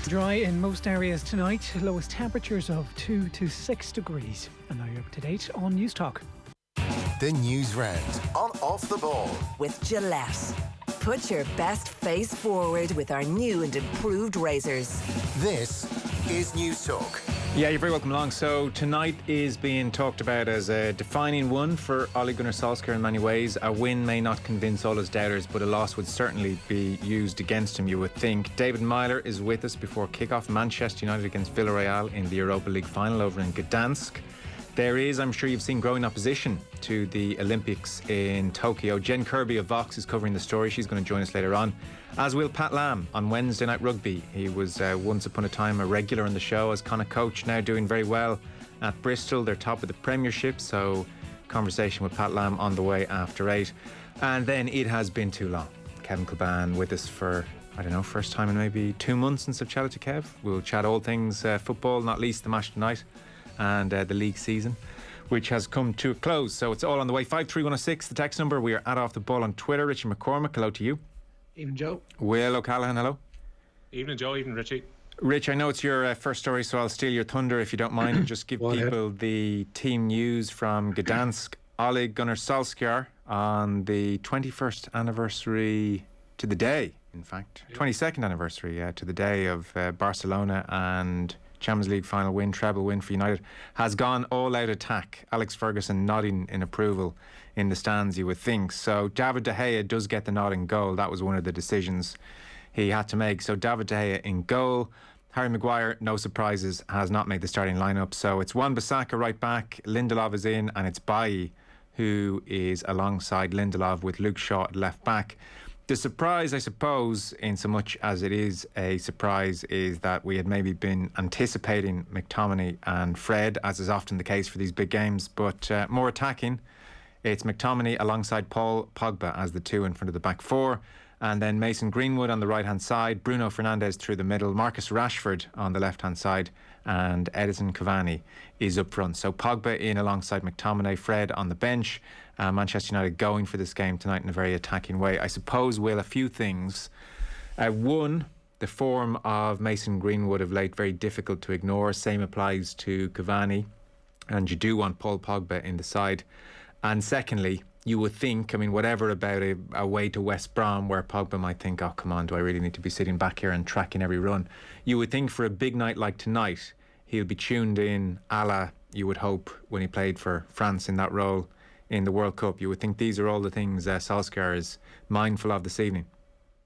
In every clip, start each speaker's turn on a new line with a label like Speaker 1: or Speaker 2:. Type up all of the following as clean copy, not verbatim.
Speaker 1: Dry in most areas tonight, lowest temperatures of 2 to 6 degrees. And now you're up to date on News Talk.
Speaker 2: The News Round on Off the Ball.
Speaker 3: With Gillette. Put your best face forward with our new and improved razors.
Speaker 2: This is News Talk.
Speaker 4: Yeah, you're very welcome along. So tonight is being talked about as a defining one for Ole Gunnar Solskjaer in many ways. A win may not convince all his doubters, but a loss would certainly be used against him, you would think. David Myler is with us before kick-off. Manchester United against Villarreal in the Europa League final over in Gdansk. There is, I'm sure you've seen, growing opposition to the Olympics in Tokyo. Jen Kirby of Vox is covering the story. She's going to join us later on, as will Pat Lam on Wednesday Night Rugby. He was once upon a time a regular on the show as Connacht coach, now doing very well at Bristol. They're top of the Premiership, so conversation with Pat Lam on the way after 8. And then it has been too long. Kevin Kilban with us for, I don't know, first time in maybe 2 months since I've chatted to Kev. We'll chat all things football, not least the match tonight and the league season, which has come to a close. So it's all on the way. 53106, the text number. We are at Off the Ball on Twitter. Richie McCormick, hello to you.
Speaker 5: Evening, Joe.
Speaker 4: Will O'Callaghan, hello.
Speaker 5: Evening, Joe. Evening, Richie.
Speaker 4: Rich, I know it's your first story, so I'll steal your thunder if you don't mind and just give people the team news from Gdansk. Ole Gunnar Solskjaer on the 21st anniversary to the day, in fact, 22nd anniversary to the day of Barcelona and Champions League final win, treble win for United, has gone all out attack. Alex Ferguson nodding in approval in the stands, you would think. So David De Gea does get the nod in goal. That was one of the decisions he had to make. So David De Gea in goal. Harry Maguire, no surprises, has not made the starting lineup. So it's Wan-Bissaka right back, Lindelof is in, and it's Bailly who is alongside Lindelof with Luke Shaw at left back. The surprise, I suppose, in so much as it is a surprise, is that we had maybe been anticipating McTominay and Fred, as is often the case for these big games, but more attacking. It's McTominay alongside Paul Pogba as the two in front of the back four, and then Mason Greenwood on the right-hand side, Bruno Fernandes through the middle, Marcus Rashford on the left-hand side, and Edison Cavani is up front. So Pogba in alongside McTominay, Fred on the bench. Manchester United going for this game tonight in a very attacking way. I suppose, Will, a few things. One, the form of Mason Greenwood of late, very difficult to ignore. Same applies to Cavani. And you do want Paul Pogba in the side. And secondly, you would think, I mean, whatever about a way to West Brom where Pogba might think, oh, come on, do I really need to be sitting back here and tracking every run? You would think for a big night like tonight, he'll be tuned in a la, you would hope, when he played for France in that role in the World Cup. You would think these are all the things Solskjaer is mindful of this evening.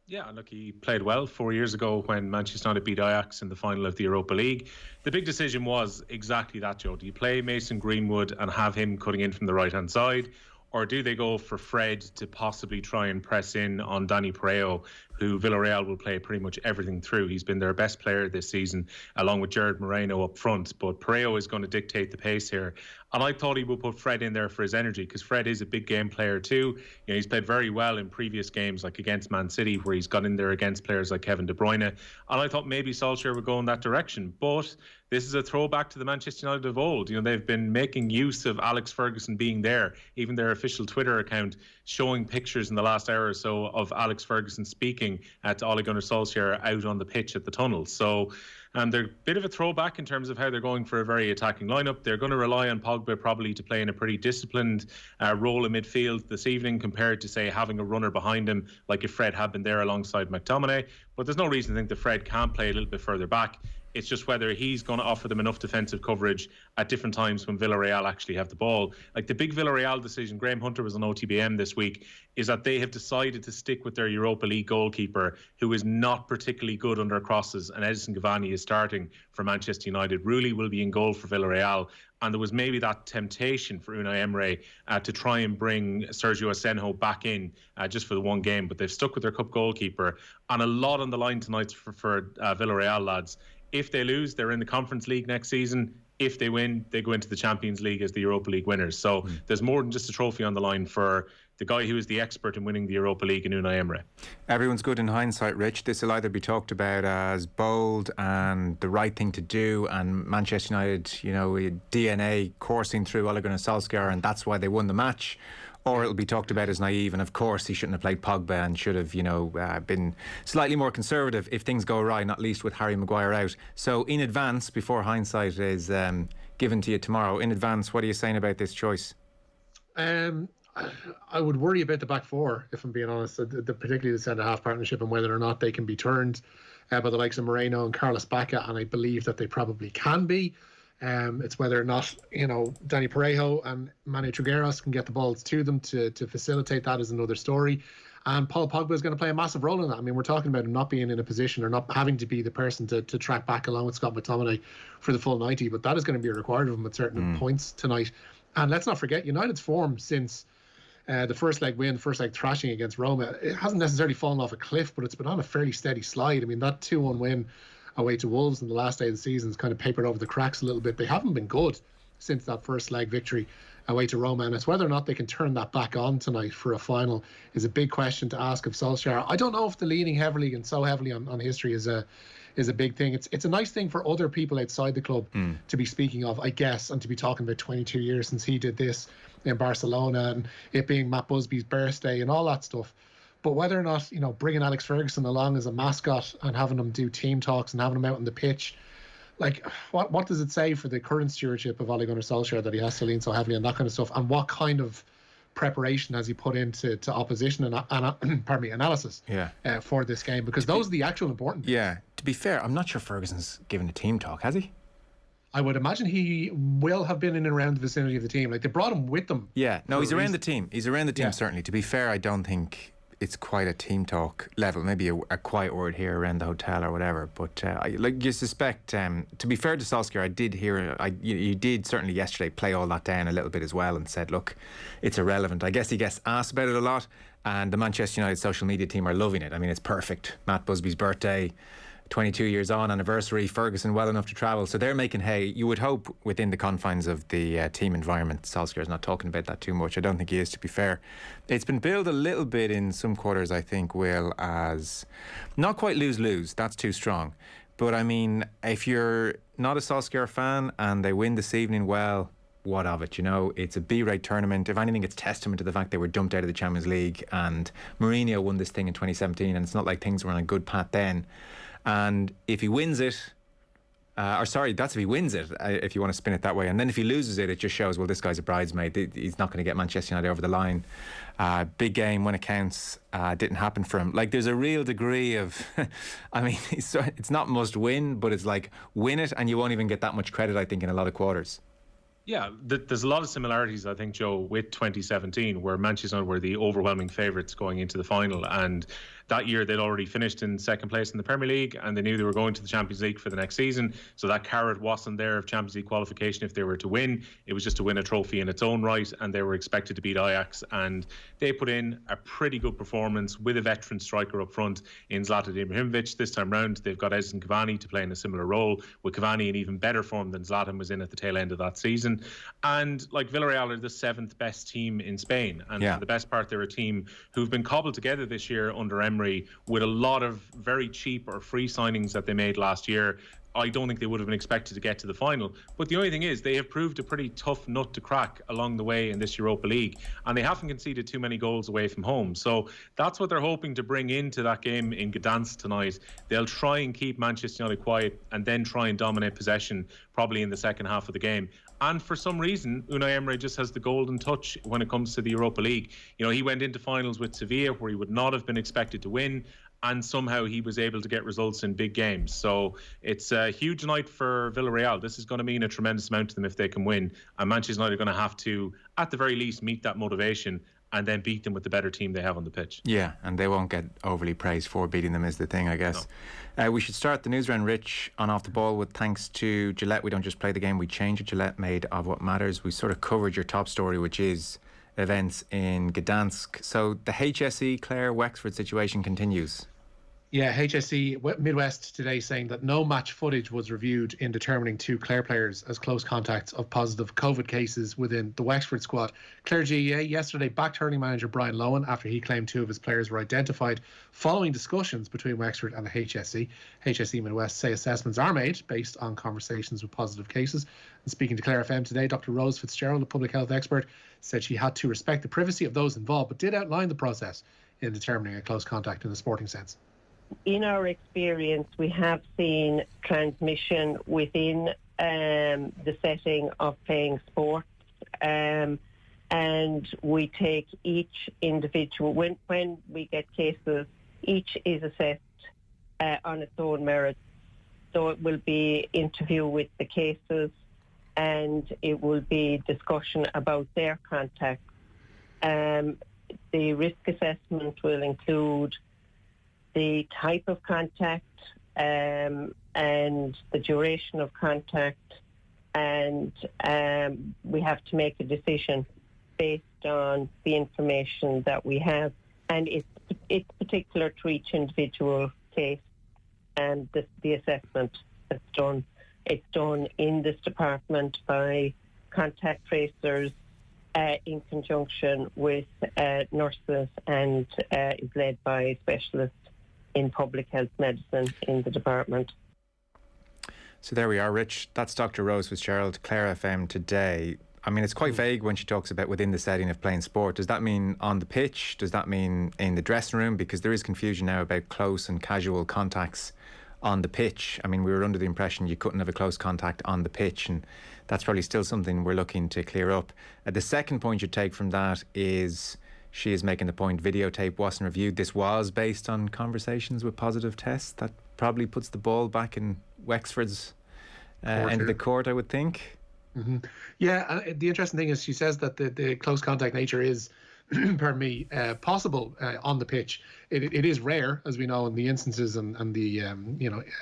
Speaker 5: Yeah, look, he played well 4 years ago when Manchester United beat Ajax in the final of the Europa League. The big decision was exactly that, Joe. Do you play Mason Greenwood and have him cutting in from the right-hand side? Or do they go for Fred to possibly try and press in on Danny Pereiro, who Villarreal will play pretty much everything through? He's been their best player this season, along with Gerard Moreno up front. But Pereiro is going to dictate the pace here. And I thought he would put Fred in there for his energy, because Fred is a big game player too. You know, he's played very well in previous games, like against Man City, where he's got in there against players like Kevin De Bruyne. And I thought maybe Solskjaer would go in that direction. But this is a throwback to the Manchester United of old. You know, they've been making use of Alex Ferguson being there. Even their official Twitter account showing pictures in the last hour or so of Alex Ferguson speaking to Ole Gunnar Solskjaer out on the pitch at the tunnel. So they're a bit of a throwback in terms of how they're going for a very attacking lineup. They're going to rely on Pogba probably to play in a pretty disciplined role in midfield this evening, compared to, say, having a runner behind him like if Fred had been there alongside McTominay. But there's no reason to think that Fred can't play a little bit further back. It's just whether he's going to offer them enough defensive coverage at different times when Villarreal actually have the ball. Like the big Villarreal decision, Graham Hunter was on OTB AM this week, is that they have decided to stick with their Europa League goalkeeper, who is not particularly good under crosses, and Edison Cavani is starting for Manchester United. Rulli will be in goal for Villarreal. And there was maybe that temptation for Unai Emery to try and bring Sergio Asenjo back in just for the one game. But they've stuck with their cup goalkeeper. And a lot on the line tonight for Villarreal, lads. If they lose, they're in the Conference League next season. If they win, they go into the Champions League as the Europa League winners. So there's more than just a trophy on the line for the guy who is the expert in winning the Europa League in Unai Emery.
Speaker 4: Everyone's good in hindsight, Rich. This will either be talked about as bold and the right thing to do, and Manchester United, you know, DNA coursing through Ole Gunnar Solskjaer, and that's why they won the match. Or it'll be talked about as naive, and of course he shouldn't have played Pogba and should have, been slightly more conservative if things go awry, not least with Harry Maguire out. So in advance, before hindsight is given to you tomorrow, in advance, what are you saying about this choice?
Speaker 6: I would worry about the back four, if I'm being honest, particularly the centre-half partnership, and whether or not they can be turned by the likes of Moreno and Carlos Bacca, and I believe that they probably can be. It's whether or not, Danny Parejo and Manu Trigueros can get the balls to them to facilitate that is another story. And Paul Pogba is going to play a massive role in that. I mean, we're talking about him not being in a position or not having to be the person to track back along with Scott McTominay for the full 90, but that is going to be required of him at certain points tonight. And let's not forget, United's form since the first leg win, first leg thrashing against Roma, it hasn't necessarily fallen off a cliff, but it's been on a fairly steady slide. I mean, that 2-1 win away to Wolves in the last day of the season has kind of papered over the cracks a little bit. They haven't been good since that first leg victory away to Roma, and it's whether or not they can turn that back on tonight for a final is a big question to ask of Solskjaer. I don't know if the leaning heavily and so heavily on history is a big thing. It's a nice thing for other people outside the club to be speaking of, I guess, and to be talking about 22 years since he did this in Barcelona, and it being Matt Busby's birthday and all that stuff. But whether or not, bringing Alex Ferguson along as a mascot and having him do team talks and having him out on the pitch, like, what does it say for the current stewardship of Ole Gunnar Solskjaer that he has to lean so heavily on that kind of stuff? And what kind of preparation has he put into opposition and analysis for this game? Because those are the actual important things.
Speaker 4: Yeah, to be fair, I'm not sure Ferguson's given a team talk, has he?
Speaker 6: I would imagine he will have been in and around the vicinity of the team. Like, they brought him with them.
Speaker 4: Yeah, no, he's around the team. He's around the team, certainly. To be fair, I don't think it's quite a team talk level. Maybe a quiet word here around the hotel or whatever. But you suspect, to be fair to Solskjaer, I did hear, you did certainly yesterday play all that down a little bit as well and said, look, it's irrelevant. I guess he gets asked about it a lot, and the Manchester United social media team are loving it. I mean, it's perfect. Matt Busby's birthday, 22 years on, anniversary, Ferguson well enough to travel. So they're making hay. You would hope within the confines of the team environment. Solskjaer's not talking about that too much. I don't think he is, to be fair. It's been billed a little bit in some quarters, I think, Will, as not quite lose-lose. That's too strong. But I mean, if you're not a Solskjaer fan and they win this evening, well, what of it? It's a B-rate tournament. If anything, it's testament to the fact they were dumped out of the Champions League, and Mourinho won this thing in 2017, and it's not like things were on a good path then. And if he wins it, that's if he wins it, if you want to spin it that way. And then if he loses it, it just shows, well, this guy's a bridesmaid. He's not going to get Manchester United over the line. Big game when it counts, didn't happen for him. Like, there's a real degree of, I mean, it's not must win, but it's like, win it and you won't even get that much credit, I think, in a lot of quarters.
Speaker 5: Yeah, there's a lot of similarities, I think, Joe, with 2017, where Manchester United were the overwhelming favourites going into the final. And that year, they'd already finished in second place in the Premier League, and they knew they were going to the Champions League for the next season. So that carrot wasn't there of Champions League qualification if they were to win. It was just to win a trophy in its own right, and they were expected to beat Ajax. And they put in a pretty good performance with a veteran striker up front in Zlatan Ibrahimovic. This time round, they've got Edinson Cavani to play in a similar role, with Cavani in even better form than Zlatan was in at the tail end of that season. And like, Villarreal are the 7th best team in Spain, and for the best part, they're a team who've been cobbled together this year under Emery with a lot of very cheap or free signings that they made last year. I don't think they would have been expected to get to the final. But the only thing is, they have proved a pretty tough nut to crack along the way in this Europa League, and they haven't conceded too many goals away from home. So that's what they're hoping to bring into that game in Gdansk tonight. They'll try and keep Manchester United quiet and then try and dominate possession, probably in the second half of the game. And for some reason, Unai Emery just has the golden touch when it comes to the Europa League. He went into finals with Sevilla where he would not have been expected to win, and somehow he was able to get results in big games. So it's a huge night for Villarreal. This is going to mean a tremendous amount to them if they can win. And Manchester United are going to have to, at the very least, meet that motivation and then beat them with the better team they have on the pitch. Yeah, and they won't get overly praised for beating them is the thing, I guess. No. We should start the news round, Rich, on Off the Ball with thanks to Gillette. We don't just play the game, we change it. Gillette, made of what matters. We sort of covered your top story, which is events in Gdansk. So the HSE Clare Wexford situation continues.
Speaker 6: Yeah, HSE Midwest today saying that no match footage was reviewed in determining 2 Clare players as close contacts of positive COVID cases within the Wexford squad. Clare GAA yesterday backed hurling manager Brian Lohan after he claimed 2 of his players were identified following discussions between Wexford and the HSE. HSE Midwest say assessments are made based on conversations with positive cases. And speaking to Clare FM today, Dr. Rose Fitzgerald, a public health expert, said she had to respect the privacy of those involved, but did outline the process in determining a close contact in the sporting sense.
Speaker 7: In our experience, we have seen transmission within the setting of playing sports, and we take each individual, when we get cases, each is assessed on its own merit. So it will be interview with the cases, and it will be discussion about their contact. The risk assessment will include the type of contact and the duration of contact, and we have to make a decision based on the information that we have, and it's particular to each individual case and the assessment that's done. It's done in this department by contact tracers in conjunction with nurses, and is led by specialists in public health medicine in the department.
Speaker 4: So there we are, Rich. That's Dr. Rose Fitzgerald, Clare FM today. I mean, it's quite vague when she talks about within the setting of playing sport. Does that mean on the pitch? Does that mean in the dressing room? Because there is confusion now about close and casual contacts on the pitch. I mean, we were under the impression you couldn't have a close contact on the pitch, and that's probably still something we're looking to clear up. The second point you take from that is she is making the point videotape wasn't reviewed. This was based on conversations with positive tests. That probably puts the ball back in Wexford's end of the court, I would think.
Speaker 6: Mm-hmm. Yeah, the interesting thing is she says that the close contact nature is, pardon me, possible on the pitch. It is rare, as we know, in the instances and the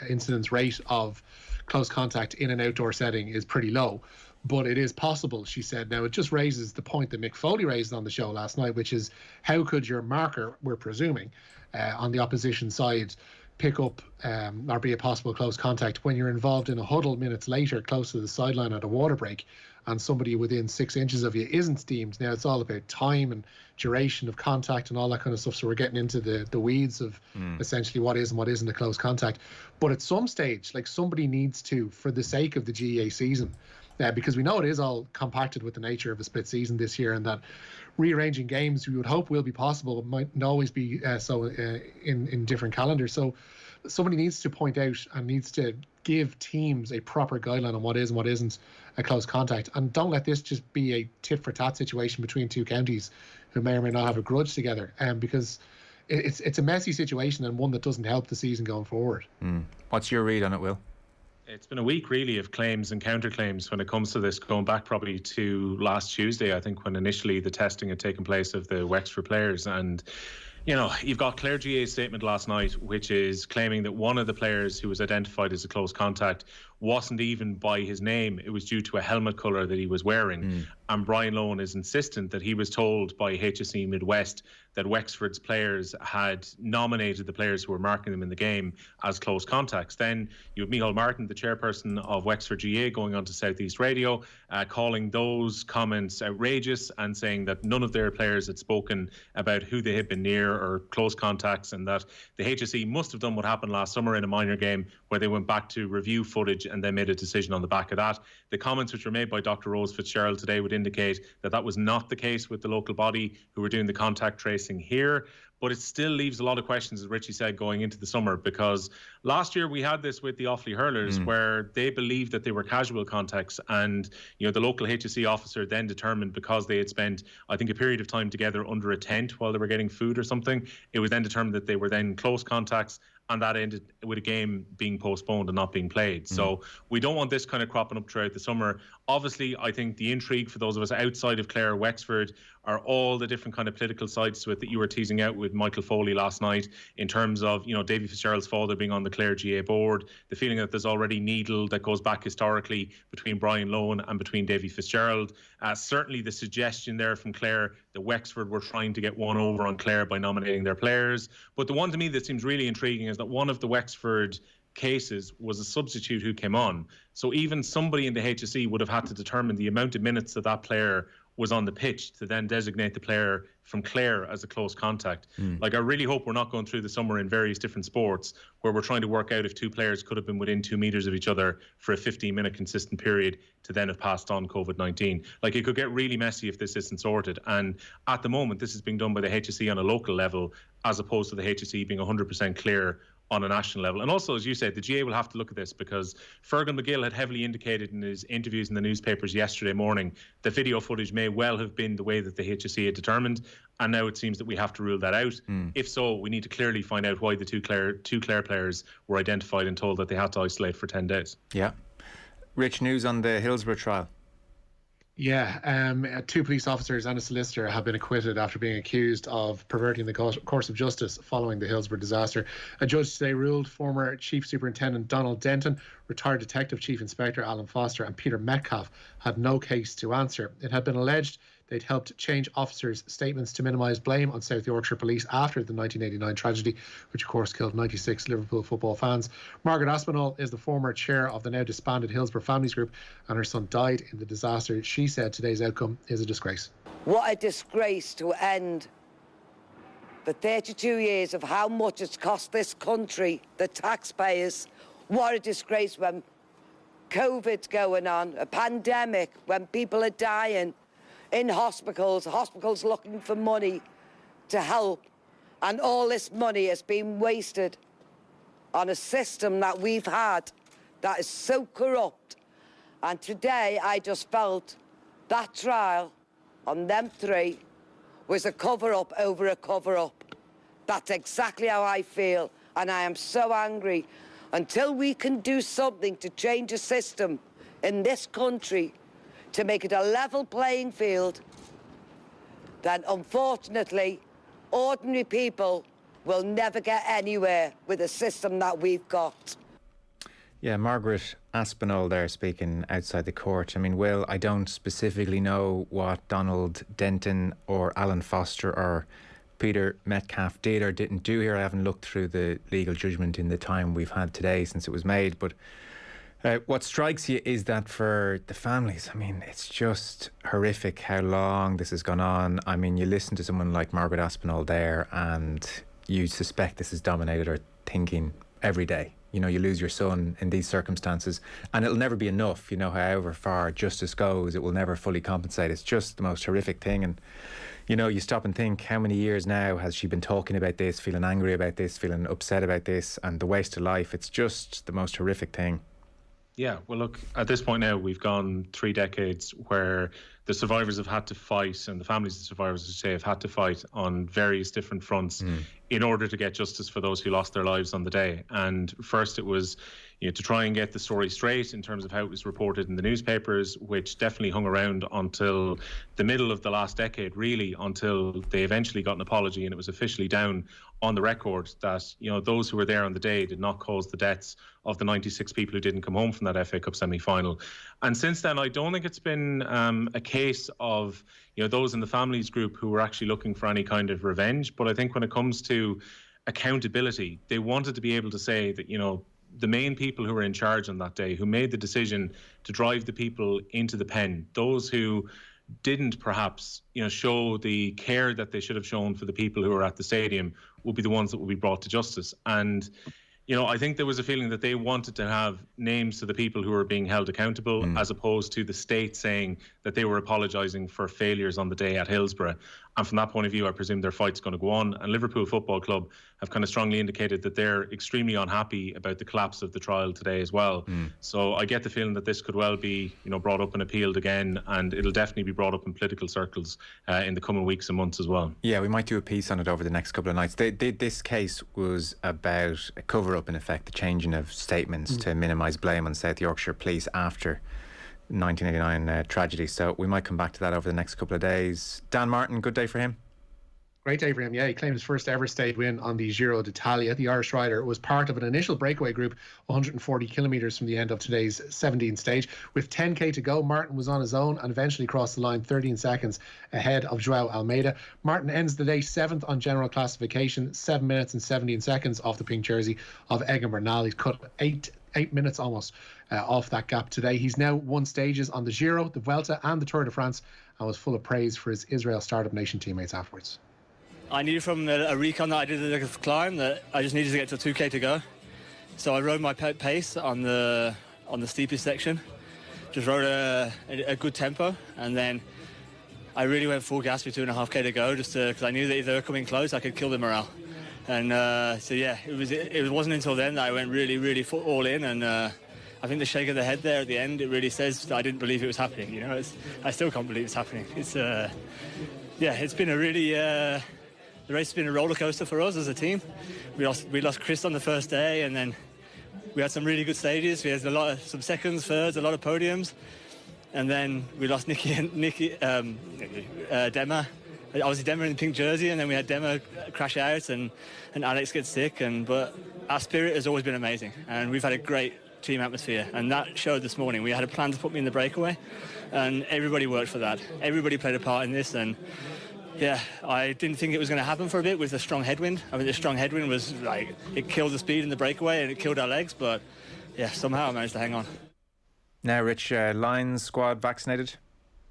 Speaker 6: incidence rate of close contact in an outdoor setting is pretty low. But it is possible, she said. Now, it just raises the point that Mick Foley raised on the show last night, which is how could your marker, we're presuming, on the opposition side, pick up or be a possible close contact when you're involved in a huddle minutes later close to the sideline at a water break and somebody within 6 inches of you isn't deemed. Now, it's all about time and duration of contact and all that kind of stuff. So we're getting into the weeds of essentially what is and what isn't a close contact. But at some stage, like, somebody needs to, for the sake of the GAA season, because we know it is all compacted with the nature of a split season this year, and that rearranging games we would hope will be possible, might not always be so in different calendars. So somebody needs to point out and needs to give teams a proper guideline on what is and what isn't a close contact, and don't let this just be a tit for tat situation between 2 counties who may or may not have a grudge together, because it's a messy situation and one that doesn't help the season going forward.
Speaker 4: What's your read on it, Will?
Speaker 5: It's been a week, really, of claims and counterclaims when it comes to this, going back probably to last Tuesday, I think, when initially the testing had taken place of the Wexford players. And, you know, you've got Clare GAA's statement last night, which is claiming that one of the players who was identified as a close contact wasn't even by his name. It was due to a helmet colour that he was wearing. And Brian Lohan is insistent that he was told by HSE Midwest that Wexford's players had nominated the players who were marking them in the game as close contacts. Then you have Micheál Martin, the chairperson of Wexford GAA, going on to Southeast Radio, calling those comments outrageous and saying that none of their players had spoken about who they had been near or close contacts, and that the HSE must have done what happened last summer in a minor game where they went back to review footage and then made a decision on the back of that. The comments which were made by Dr. Rose Fitzgerald today would indicate that that was not the case with the local body who were doing the contact tracing here. But it still leaves a lot of questions, as Richie said, going into the summer, because last year we had this with the Offaly hurlers where they believed that they were casual contacts, and the local HSE officer then determined, because they had spent, I think, a period of time together under a tent while they were getting food or something, it was then determined that they were then close contacts, and that ended with a game being postponed and not being played. So we don't want this kind of cropping up throughout the summer. Obviously, I think the intrigue for those of us outside of Clare, Wexford, are all the different kind of political sides to it that you were teasing out with Michael Foley last night, in terms of, Davy Fitzgerald's father being on the Clare GAA board, the feeling that there's already needle that goes back historically between Brian Lohan and between Davy Fitzgerald. Certainly the suggestion there from Clare that Wexford were trying to get one over on Clare by nominating their players. But the one to me that seems really intriguing is that one of the Wexford cases was a substitute who came on. So even somebody in the HSE would have had to determine the amount of minutes that player was on the pitch to then designate the player from Clare as a close contact. Like, I really hope we're not going through the summer in various different sports where we're trying to work out if two players could have been within 2 meters of each other for a 15-minute consistent period to then have passed on COVID-19. Like, it could get really messy if this isn't sorted. And at the moment, this is being done by the HSE on a local level, as opposed to the HSE being 100% clear on a national level. And also, as you said, the GA will have to look at this, because Fergal McGill had heavily indicated in his interviews in the newspapers yesterday morning that video footage may well have been the way that the HSE had determined, and now it seems that we have to rule that out. If so, we need to clearly find out why the two Clare players were identified and told that they had to isolate for 10 days.
Speaker 4: Yeah. Rich, news on the Hillsborough trial?
Speaker 6: Yeah, 2 police officers and a solicitor have been acquitted after being accused of perverting the course of justice following the Hillsborough disaster. A judge today ruled former Chief Superintendent Donald Denton, retired Detective Chief Inspector Alan Foster and Peter Metcalfe had no case to answer. It had been alleged they'd helped change officers' statements to minimise blame on South Yorkshire Police after the 1989 tragedy, which of course killed 96 Liverpool football fans. Margaret Aspinall is the former chair of the now disbanded Hillsborough Families Group, and her son died in the disaster. She said today's outcome is a disgrace.
Speaker 8: What a disgrace to end the 32 years of how much it's cost this country, the taxpayers. What a disgrace when COVID's going on, a pandemic, when people are dying in hospitals looking for money to help, and all this money has been wasted on a system that we've had that is so corrupt. And today I just felt that trial on them 3 was a cover-up over a cover-up. That's exactly how I feel, and I am so angry. Until we can do something to change a system in this country to make it a level playing field, then unfortunately ordinary people will never get anywhere with the system that we've got.
Speaker 4: Yeah, Margaret Aspinall there speaking outside the court. I mean, Will, I don't specifically know what Donald Denton or Alan Foster or Peter Metcalfe did or didn't do here. I haven't looked through the legal judgment in the time we've had today since it was made, but what strikes you is that for the families, I mean, it's just horrific how long this has gone on. I mean, you listen to someone like Margaret Aspinall there and you suspect this is dominated her thinking every day. You know, you lose your son in these circumstances and it'll never be enough. You know, however far justice goes, it will never fully compensate. It's just the most horrific thing. And, you know, you stop and think, how many years now has she been talking about this, feeling angry about this, feeling upset about this, and the waste of life? It's just the most horrific thing.
Speaker 5: Yeah, well, look, at this point now, we've gone 3 decades where the survivors have had to fight, and the families of the survivors, I say, have had to fight on various different fronts in order to get justice for those who lost their lives on the day. And first it was, to try and get the story straight in terms of how it was reported in the newspapers, which definitely hung around until the middle of the last decade, really, until they eventually got an apology and it was officially down on the record that, those who were there on the day did not cause the deaths of the 96 people who didn't come home from that FA Cup semi-final. And since then, I don't think it's been a case of, those in the families group who were actually looking for any kind of revenge. But I think when it comes to accountability, they wanted to be able to say that, the main people who were in charge on that day, who made the decision to drive the people into the pen, those who didn't perhaps, show the care that they should have shown for the people who were at the stadium, will be the ones that will be brought to justice. And, I think there was a feeling that they wanted to have names to the people who were being held accountable, as opposed to the state saying that they were apologising for failures on the day at Hillsborough. And from that point of view, I presume their fight's going to go on. And Liverpool Football Club have kind of strongly indicated that they're extremely unhappy about the collapse of the trial today as well. So I get the feeling that this could well be, brought up and appealed again, and it'll definitely be brought up in political circles in the coming weeks and months as well. Yeah,
Speaker 4: we might do a piece on it over the next couple of nights. This case was about a cover-up, in effect, the changing of statements to minimise blame on South Yorkshire Police after 1989 tragedy. So we might come back to that over the next couple of days. Dan Martin, good day for him.
Speaker 6: Great day for him, yeah. He claimed his first ever state win on the Giro d'Italia. The Irish rider was part of an initial breakaway group 140 kilometres from the end of today's 17th stage. With 10k to go, Martin was on his own and eventually crossed the line 13 seconds ahead of João Almeida. Martin ends the day 7th on general classification, 7 minutes and 17 seconds off the pink jersey of Egan Bernal. He's cut 8 minutes almost off that gap today. He's now won stages on the Giro, the Vuelta and the Tour de France, and was full of praise for his Israel Startup Nation teammates afterwards.
Speaker 9: I knew from a recon that I did the climb that I just needed to get to 2k to go. So I rode my pace on the steepest section. Just rode a good tempo, and then I really went full gas with 2.5k to go, just because I knew that if they were coming close, I could kill the morale. And so yeah, it wasn't until then that I went really all in, and I think the shake of the head there at the end, it really says that I didn't believe it was happening. You know, I still can't believe it's happening. It's it's been a really. The race has been a roller coaster for us as a team. We lost Chris on the first day, and then we had some really good stages. We had some seconds, thirds, a lot of podiums, and then we lost Dema. Obviously Dema in the pink jersey, and then we had Dema crash out, and Alex get sick. But our spirit has always been amazing, and we've had a great team atmosphere, and that showed this morning. We had a plan to put me in the breakaway, and everybody worked for that. Everybody played a part in this, and yeah, I didn't think it was going to happen for a bit with the strong headwind. I mean, the strong headwind was like, it killed the speed in the breakaway and it killed our legs, but yeah, somehow I managed to hang on.
Speaker 4: Now, Rich, Lions squad vaccinated?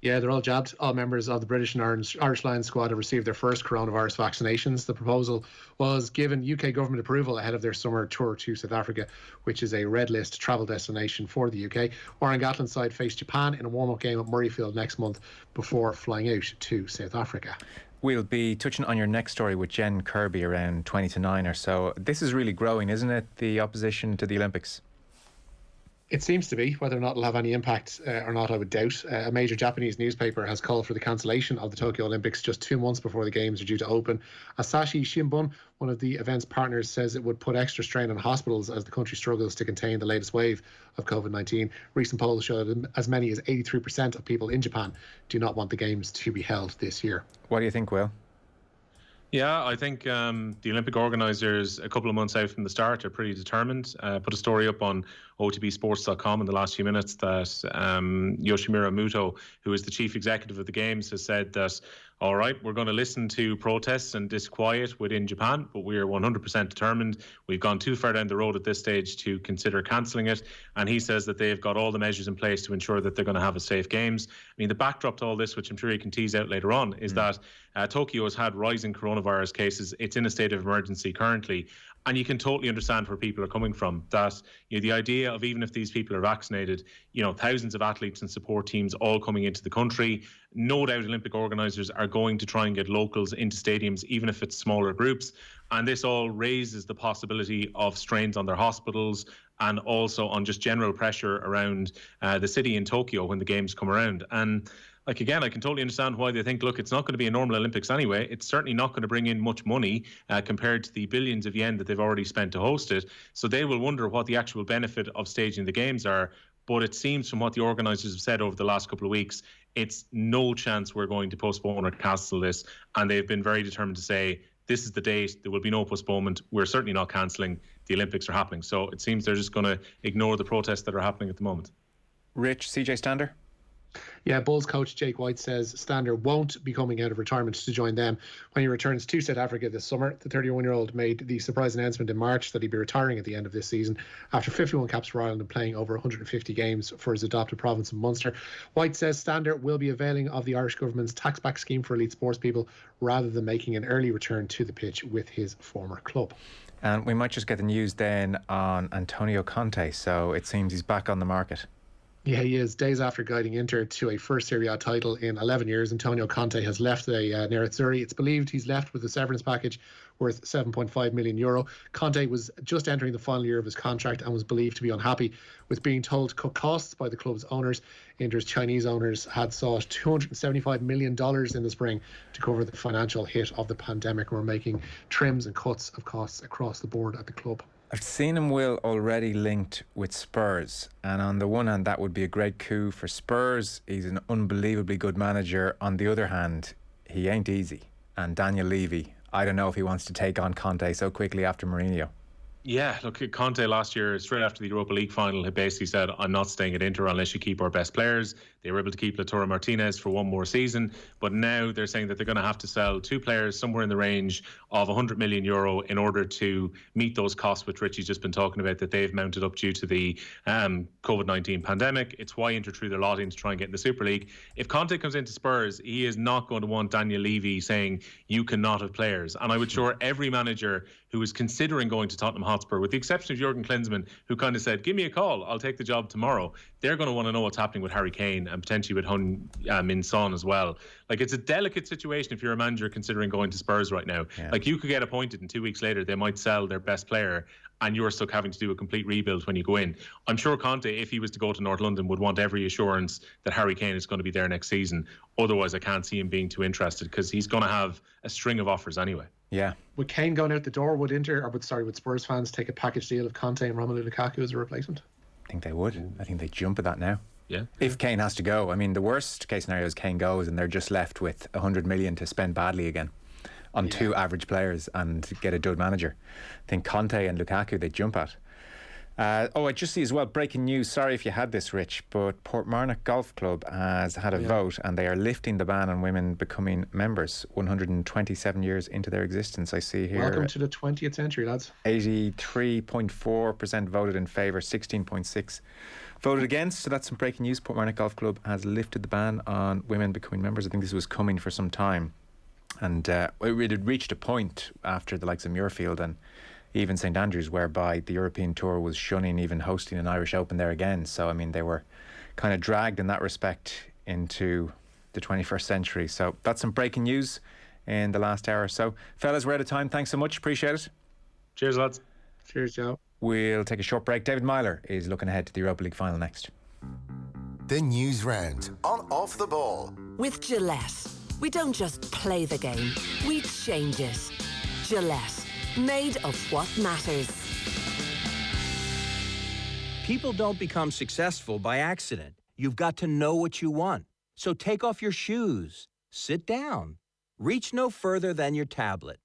Speaker 6: Yeah, they're all jabbed. All members of the British and Irish Lions squad have received their first coronavirus vaccinations. The proposal was given UK government approval ahead of their summer tour to South Africa, which is a red list travel destination for the UK. Warren Gatland's side face Japan in a warm-up game at Murrayfield next month before flying out to South Africa.
Speaker 4: We'll be touching on your next story with Jen Kirby around 20 to 9 or so. This is really growing, isn't it, the opposition to the Olympics?
Speaker 6: It seems to be. Whether or not it'll have any impact or not, I would doubt. A major Japanese newspaper has called for the cancellation of the Tokyo Olympics just 2 months before the Games are due to open. Asahi Shimbun, one of the event's partners, says it would put extra strain on hospitals as the country struggles to contain the latest wave of COVID-19. Recent polls show that as many as 83% of people in Japan do not want the Games to be held this year.
Speaker 4: What do you think, Will?
Speaker 5: Yeah, I think the Olympic organisers, a couple of months out from the start, are pretty determined. Put a story up on OTBSports.com in the last few minutes that Yoshimura Muto, who is the chief executive of the Games, has said that, all right, we're going to listen to protests and disquiet within Japan, but we are 100% determined. We've gone too far down the road at this stage to consider cancelling it. And he says that they've got all the measures in place to ensure that they're going to have a safe Games. I mean, the backdrop to all this, which I'm sure you can tease out later on, is that Tokyo has had rising coronavirus cases. It's in a state of emergency currently. And you can totally understand where people are coming from. That, you know, the idea of, even if these people are vaccinated, you know, thousands of athletes and support teams all coming into the country. No doubt Olympic organisers are going to try and get locals into stadiums, even if it's smaller groups. And this all raises the possibility of strains on their hospitals and also on just general pressure around the city in Tokyo when the Games come around. And like, again, I can totally understand why they think, look, it's not going to be a normal Olympics anyway. It's certainly not going to bring in much money compared to the billions of yen that they've already spent to host it. So they will wonder what the actual benefit of staging the Games are. But it seems from what the organisers have said over the last couple of weeks, it's no chance we're going to postpone or cancel this. And they've been very determined to say, this is the date, there will be no postponement. We're certainly not cancelling. The Olympics are happening. So it seems they're just going to ignore the protests that are happening at the moment.
Speaker 4: Rich, CJ Stander?
Speaker 6: Yeah, Bulls coach Jake White says Stander won't be coming out of retirement to join them when he returns to South Africa this summer. The 31-year-old made the surprise announcement in March that he'd be retiring at the end of this season after 51 caps for Ireland and playing over 150 games for his adopted province of Munster. White says Stander will be availing of the Irish government's tax-back scheme for elite sports people rather than making an early return to the pitch with his former club.
Speaker 4: And we might just get the news then on Antonio Conte. So it seems he's back on the market.
Speaker 6: Yeah, he is. Days after guiding Inter to a first Serie A title in 11 years, Antonio Conte has left the Nerazzurri. It's believed he's left with a severance package worth €7.5 million. Conte was just entering the final year of his contract and was believed to be unhappy with being told to cut costs by the club's owners. Inter's Chinese owners had sought $275 million in the spring to cover the financial hit of the pandemic and were making trims and cuts of costs across the board at the club.
Speaker 4: I've seen him, Will, already linked with Spurs. And on the one hand, that would be a great coup for Spurs. He's an unbelievably good manager. On the other hand, he ain't easy. And Daniel Levy, I don't know if he wants to take on Conte so quickly after Mourinho.
Speaker 5: Yeah, look, Conte last year, straight after the Europa League final, had basically said, I'm not staying at Inter unless you keep our best players. They were able to keep Lautaro Martinez for one more season, but now they're saying that they're going to have to sell 2 players somewhere in the range of €100 million in order to meet those costs, which Richie's just been talking about, that they've mounted up due to the COVID-19 pandemic. It's why Inter threw their lot in to try and get in the Super League. If Conte comes into Spurs, he is not going to want Daniel Levy saying, you cannot have players. And I would sure every manager who is considering going to Tottenham Hotspur, with the exception of Jurgen Klinsmann, who kind of said, give me a call, I'll take the job tomorrow. They're going to want to know what's happening with Harry Kane and potentially with Min Son as well. Like, it's a delicate situation if you're a manager considering going to Spurs right now. Yeah. Like, you could get appointed and 2 weeks later they might sell their best player and you're stuck having to do a complete rebuild when you go in. I'm sure Conte, if he was to go to North London, would want every assurance that Harry Kane is going to be there next season. Otherwise, I can't see him being too interested because he's going to have a string of offers anyway.
Speaker 4: Yeah.
Speaker 6: Would Kane going out the door, would Spurs fans take a package deal of Conte and Romelu Lukaku as a replacement?
Speaker 4: I think they would. I think they'd jump at that now.
Speaker 5: Yeah.
Speaker 4: If Kane has to go. I mean, the worst case scenario is Kane goes and they're just left with 100 million to spend badly again on 2 average players and get a dud manager. I think Conte and Lukaku they'd jump at. I just see as well, breaking news, sorry if you had this, Rich, but Portmarnock Golf Club has had a vote and they are lifting the ban on women becoming members 127 years into their existence. I see here.
Speaker 6: Welcome to the 20th century, lads.
Speaker 4: 83.4% voted in favour, 16.6% voted against. So that's some breaking news. Portmarnock Golf Club has lifted the ban on women becoming members. I think this was coming for some time. And it had reached a point after the likes of Muirfield and even St Andrews whereby the European Tour was shunning even hosting an Irish Open there again. So, I mean, they were kind of dragged in that respect into the 21st century. So that's some breaking news in the last hour or so. Fellas, we're out of time. Thanks so much. Appreciate it.
Speaker 5: Cheers, lads.
Speaker 6: Cheers, Joe.
Speaker 4: We'll take a short break. David Myler is looking ahead to the Europa League final next.
Speaker 2: The News Round on Off the Ball.
Speaker 3: With Gillette, we don't just play the game, we change it. Gillette, made of what matters.
Speaker 10: People don't become successful by accident. You've got to know what you want. So take off your shoes, sit down, reach no further than your tablet.